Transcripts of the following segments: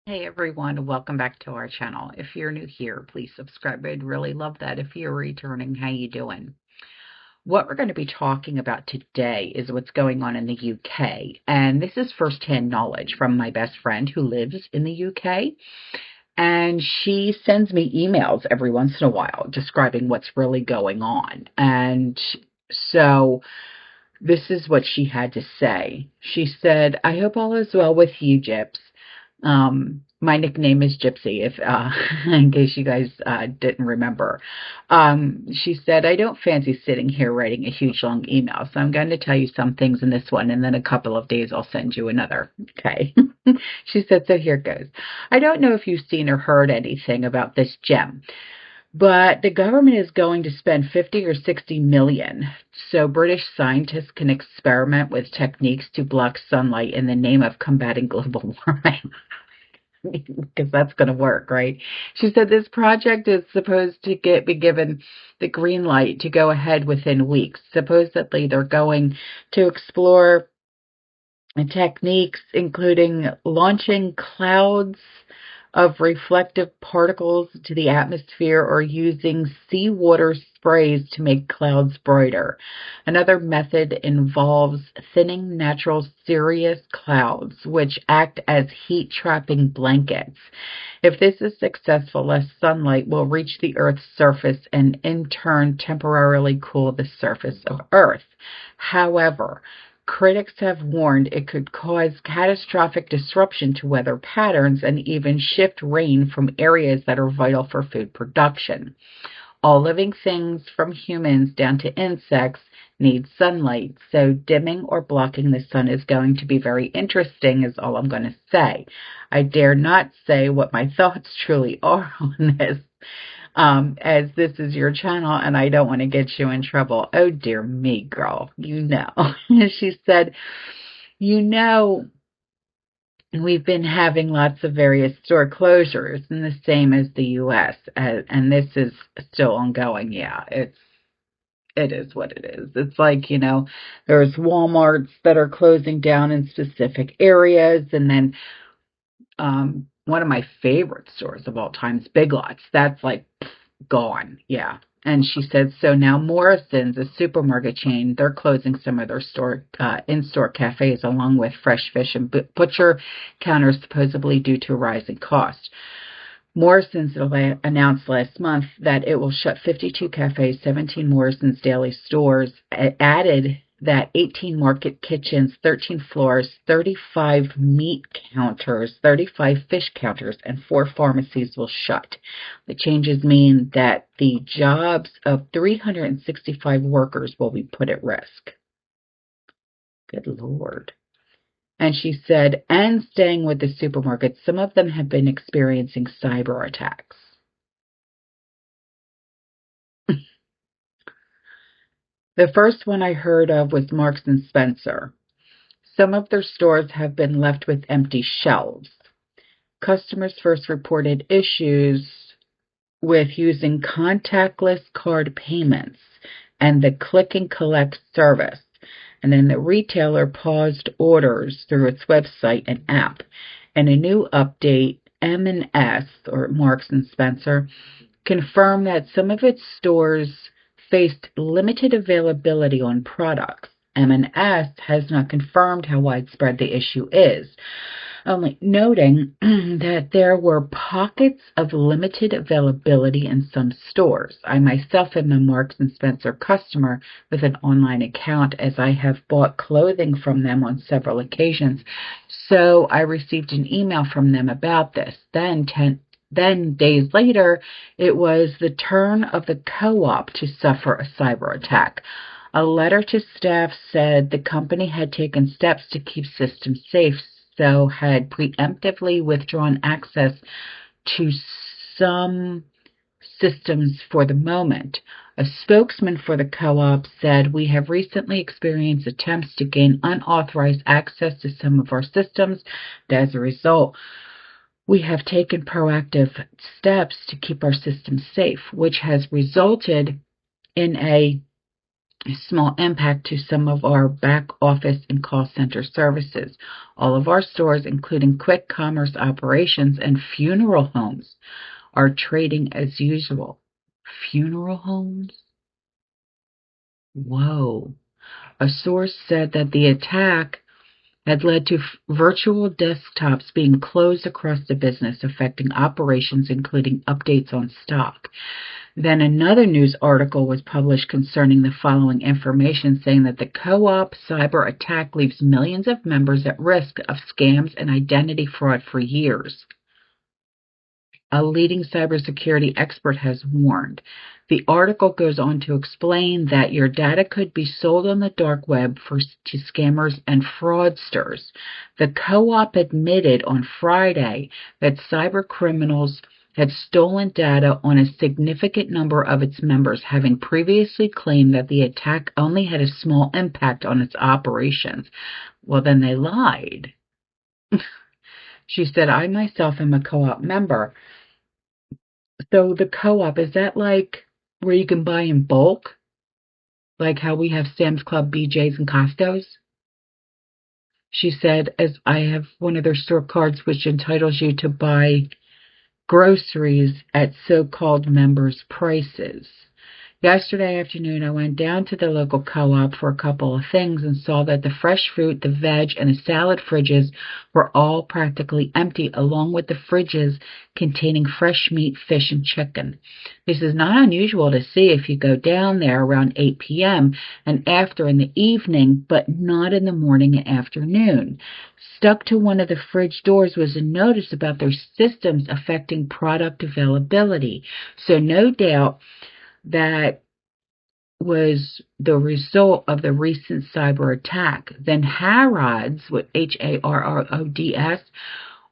Hey everyone, welcome back to our channel. If you're new here, please subscribe. I'd really love that. If you're returning, how you doing? What we're going to be talking about today is what's going on in the UK. And this is firsthand knowledge from my best friend who lives in the UK. And she sends me emails every once in a while describing what's really going on. And so this is what she had to say. She said, I hope all is well with you, Gyps. My nickname is Gypsy, if in case you guys didn't remember. She said, I don't fancy sitting here writing a huge long email, so I'm going to tell you some things in this one, and then a couple of days I'll send you another. Okay. She said, so here goes. I don't know if you've seen or heard anything about this gem, but the government is going to spend 50 or 60 million so British scientists can experiment with techniques to block sunlight in the name of combating global warming. Because that's going to work, right? She said this project is supposed to be given the green light to go ahead within weeks. Supposedly, they're going to explore techniques including launching clouds of reflective particles to the atmosphere or using seawater sprays to make clouds brighter. Another method involves thinning natural cirrus clouds, which act as heat-trapping blankets. If this is successful, less sunlight will reach the Earth's surface and in turn temporarily cool the surface of Earth. However, critics have warned it could cause catastrophic disruption to weather patterns and even shift rain from areas that are vital for food production. All living things, from humans down to insects, need sunlight, so dimming or blocking the sun is going to be very interesting, is all I'm going to say. I dare not say what my thoughts truly are on this, as this is your channel and I don't want to get you in trouble. Oh, dear me, girl, you know. She said, you know, we've been having lots of various store closures, and the same as the U.S., and this is still ongoing. Yeah, it is what it is. It's like, there's Walmarts that are closing down in specific areas, and then one of my favorite stores of all time is Big Lots. That's like gone. Yeah. And she said, so now Morrison's, a supermarket chain, they're closing some of their in-store cafes along with fresh fish and butcher counters, supposedly due to a rise in cost. Morrison's announced last month that it will shut 52 cafes, 17 Morrison's daily stores, added that 18 market kitchens, 13 floors, 35 meat counters, 35 fish counters, and 4 pharmacies will shut. The changes mean that the jobs of 365 workers will be put at risk. Good Lord. And she said, and staying with the supermarkets, some of them have been experiencing cyber attacks. The first one I heard of was Marks and Spencer. Some of their stores have been left with empty shelves. Customers first reported issues with using contactless card payments and the click and collect service. And then the retailer paused orders through its website and app. And a new update, M&S, or Marks and Spencer, confirmed that some of its stores faced limited availability on products. M&S has not confirmed how widespread the issue is, only noting that there were pockets of limited availability in some stores. I myself am a Marks & Spencer customer with an online account, as I have bought clothing from them on several occasions, so I received an email from them about this. Then days later, it was the turn of the co-op to suffer a cyber attack. A letter to staff said the company had taken steps to keep systems safe, so had preemptively withdrawn access to some systems for the moment. A spokesman for the co-op said, we have recently experienced attempts to gain unauthorized access to some of our systems. As a result, we have taken proactive steps to keep our systems safe, which has resulted in a a small impact to some of our back office and call center services. All of our stores, including quick commerce operations and funeral homes, are trading as usual. Funeral homes? Whoa. A source said that the attack had led to virtual desktops being closed across the business, affecting operations, including updates on stock. Then another news article was published concerning the following information, saying that the co-op cyber attack leaves millions of members at risk of scams and identity fraud for years. A leading cybersecurity expert has warned. The article goes on to explain that your data could be sold on the dark web to scammers and fraudsters. The co-op admitted on Friday that cyber criminals had stolen data on a significant number of its members, having previously claimed that the attack only had a small impact on its operations. Well, then they lied. She said, I myself am a co-op member. So the co-op, is that like where you can buy in bulk? Like how we have Sam's Club, BJ's, and Costco's? She said, as I have one of their store cards which entitles you to buy groceries at so-called members' prices. Yesterday afternoon, I went down to the local co-op for a couple of things and saw that the fresh fruit, the veg, and the salad fridges were all practically empty, along with the fridges containing fresh meat, fish, and chicken. This is not unusual to see if you go down there around 8 p.m. and after in the evening, but not in the morning and afternoon. Stuck to one of the fridge doors was a notice about their systems affecting product availability. So no doubt that was the result of the recent cyber attack. Then Harrods, with Harrods,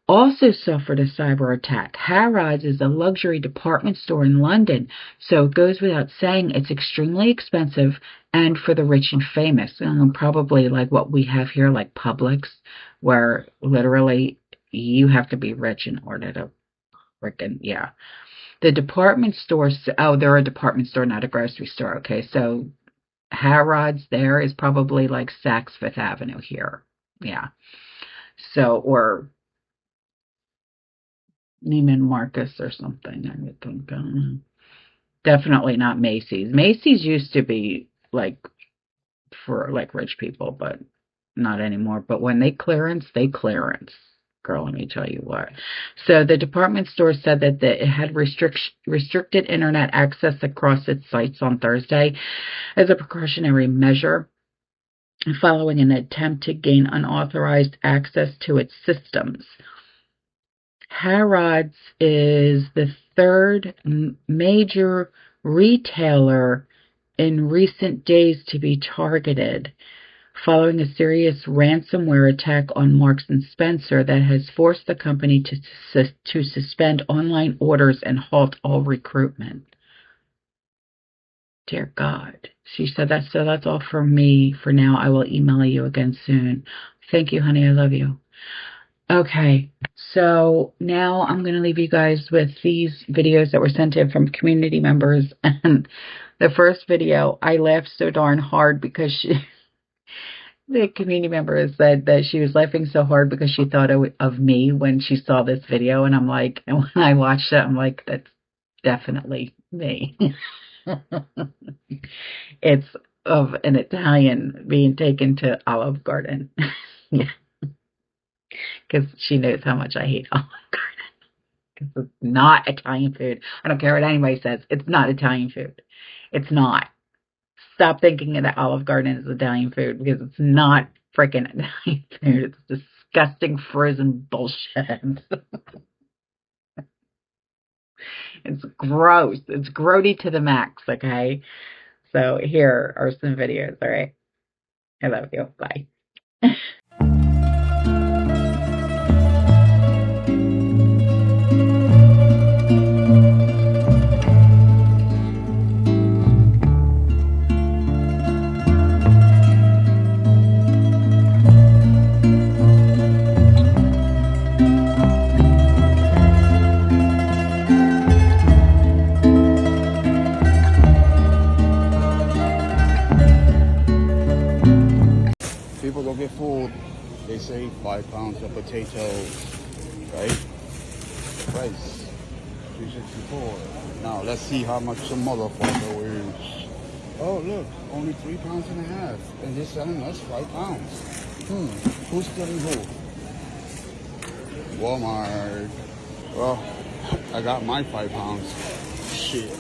also suffered a cyber attack. Harrods is a luxury department store in London, so it goes without saying it's extremely expensive and for the rich and famous. And probably like what we have here, like Publix, where literally you have to be rich in order to frickin', yeah. The department stores, oh, they're a department store, not a grocery store. Okay, so Harrods there is probably like Saks Fifth Avenue here. Yeah. So, or Neiman Marcus or something, I would think. Definitely not Macy's. Macy's used to be like for like rich people, but not anymore. But when they clearance, they clearance. Girl, let me tell you what. So the department store said that it had restricted internet access across its sites on Thursday as a precautionary measure following an attempt to gain unauthorized access to its systems. Harrods is the third major retailer in recent days to be targeted, following a serious ransomware attack on Marks & Spencer that has forced the company to suspend online orders and halt all recruitment. Dear God. She said, that's all from me for now. I will email you again soon. Thank you, honey. I love you. Okay, so now I'm going to leave you guys with these videos that were sent in from community members. And the first video, I laughed so darn hard because the community member said that she was laughing so hard because she thought of me when she saw this video. And I'm like, and when I watched it, I'm like, that's definitely me. It's of an Italian being taken to Olive Garden. Yeah. Because she knows how much I hate Olive Garden. Because it's not Italian food. I don't care what anybody says. It's not Italian food. It's not. Stop thinking that Olive Garden is Italian food, because it's not freaking Italian food. It's disgusting frozen bullshit. It's gross. It's grody to the max, okay? So here are some videos, all right? I love you. Bye. food, they say 5 pounds of potatoes, right? Rice, 364. Now let's see how much some motherfucker is. Oh look, only 3.5 pounds, and they're selling us 5 pounds. Who's stealing who? Walmart. Well, I got my 5 pounds. Shit.